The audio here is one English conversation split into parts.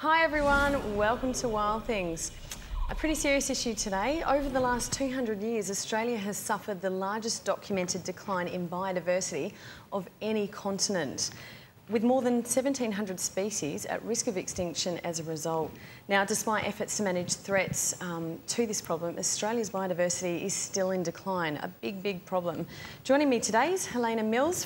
Hi everyone, welcome to Wild Things. A pretty serious issue today. Over the last 200 years, Australia has suffered the largest documented decline in biodiversity of any continent, with more than 1,700 species at risk of extinction as a result. Now, despite efforts to manage threats to this problem, Australia's biodiversity is still in decline, a big problem. Joining me today is Helena Mills,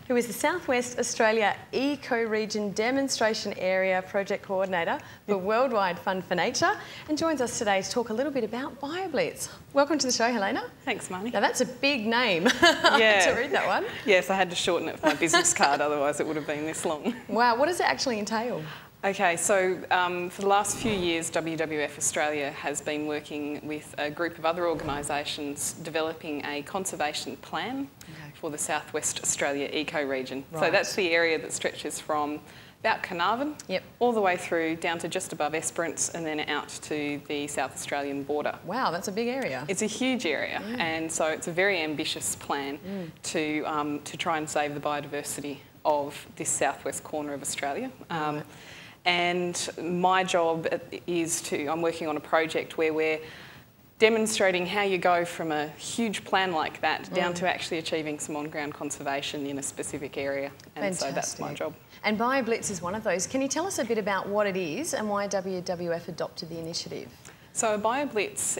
who is the South West Australia Eco-Region Demonstration Area Project Coordinator for Worldwide Fund for Nature, and joins us today to talk a little bit about BioBlitz. Welcome to the show, Helena. Thanks, Marnie. Now, that's a big name Yeah. to read that one. Yes, I had to shorten it for my business card, otherwise it would have been this long. Wow, what does it actually entail? Okay, so for the last few years, WWF Australia has been working with a group of other organisations developing a conservation plan for the South West Australia eco-region. Right. So that's the area that stretches from about Carnarvon all the way through down to just above Esperance and then out to the South Australian border. Wow, that's a big area. It's a huge area, and so it's a very ambitious plan to try and save the biodiversity of this southwest corner of Australia. And my job is I'm working on a project where we're demonstrating how you go from a huge plan like that down to actually achieving some on-ground conservation in a specific area. And so that's my job. And BioBlitz is one of those. Can you tell us a bit about what it is and why WWF adopted the initiative? So BioBlitz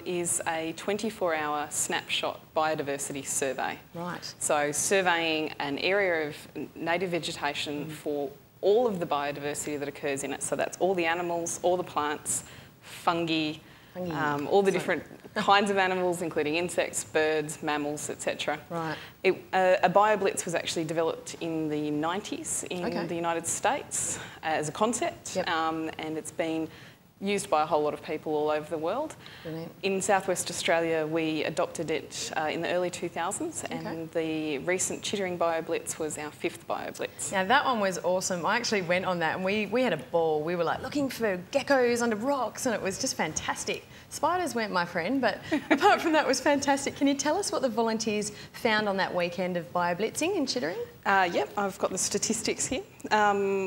is a 24-hour snapshot biodiversity survey. Right. So surveying an area of native vegetation for all of the biodiversity that occurs in it. So that's all the animals, all the plants, fungi, all the different kinds of animals, including insects, birds, mammals, etc. Right. A BioBlitz was actually developed in the 90s in the United States as a concept, and it's been used by a whole lot of people all over the world. Brilliant. In Southwest Australia, we adopted it in the early 2000s, and the recent Chittering BioBlitz was our 5th BioBlitz. Now that one was awesome. I actually went on that and we had a ball. We were like looking for geckos under rocks and it was just fantastic. Spiders weren't my friend, but apart from that, it was fantastic. Can you tell us what the volunteers found on that weekend of BioBlitzing in Chittering? Yep, I've got the statistics here.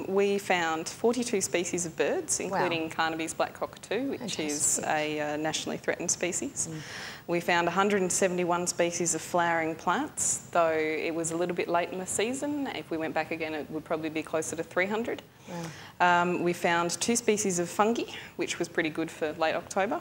We found 42 species of birds, including Carnaby's black cockatoo, which is a nationally threatened species. We found 171 species of flowering plants, though it was a little bit late in the season. If we went back again, it would probably be closer to 300. Wow. We found 2 species of fungi, which was pretty good for late October.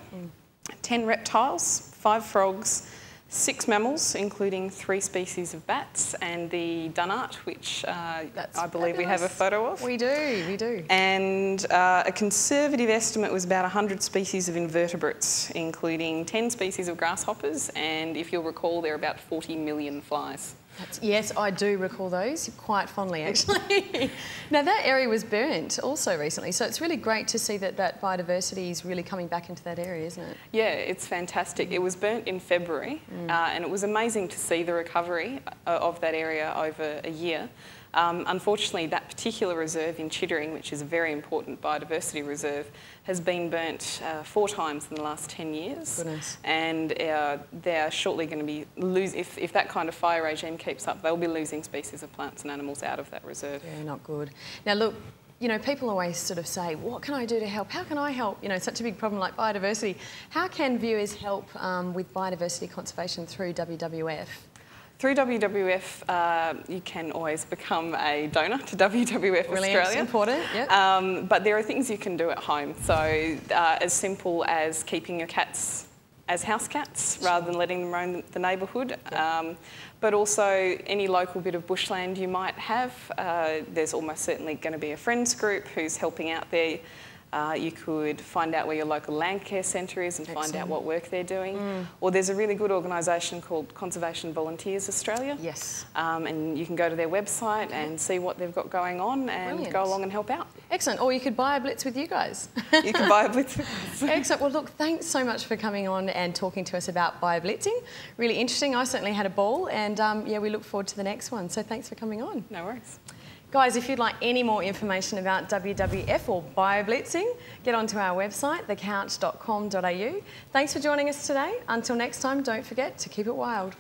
10 reptiles, 5 frogs, 6 mammals, including 3 species of bats, and the dunnart, which I believe we have a photo of. We do. And a conservative estimate was about 100 species of invertebrates, including 10 species of grasshoppers, and if you'll recall, there are about 40 million flies. Yes, I do recall those quite fondly, actually. Now, that area was burnt also recently, so it's really great to see that biodiversity is really coming back into that area, isn't it? Yeah, it's fantastic. It was burnt in February, and it was amazing to see the recovery of that area over a year. Unfortunately, that particular reserve in Chittering, which is a very important biodiversity reserve, has been burnt 4 times in the last 10 years. Goodness. And they're shortly going to be if that kind of fire regime keeps up, they'll be losing species of plants and animals out of that reserve. Yeah, not good. Now look, you know, people always sort of say, what can I do to help? How can I help? You know, such a big problem like biodiversity. How can viewers help with biodiversity conservation through WWF? Through WWF, you can always become a donor to WWF Australia. Really important, yeah. But there are things you can do at home. So as simple as keeping your cats as house cats rather than letting them roam the neighbourhood. But also any local bit of bushland you might have. There's almost certainly going to be a friends group who's helping out there. You could find out where your local land care centre is and find out what work they're doing. Or there's a really good organisation called Conservation Volunteers Australia. Yes. And you can go to their website and see what they've got going on and go along and help out. Excellent. Or you could buy a blitz with you guys. You can buy a blitz with us. Excellent. Well, look, thanks so much for coming on and talking to us about BioBlitzing. Really interesting. I certainly had a ball and yeah, we look forward to the next one. So thanks for coming on. No worries. Guys, if you'd like any more information about WWF or BioBlitzing, get onto our website, thecouch.com.au. Thanks for joining us today. Until next time, don't forget to keep it wild.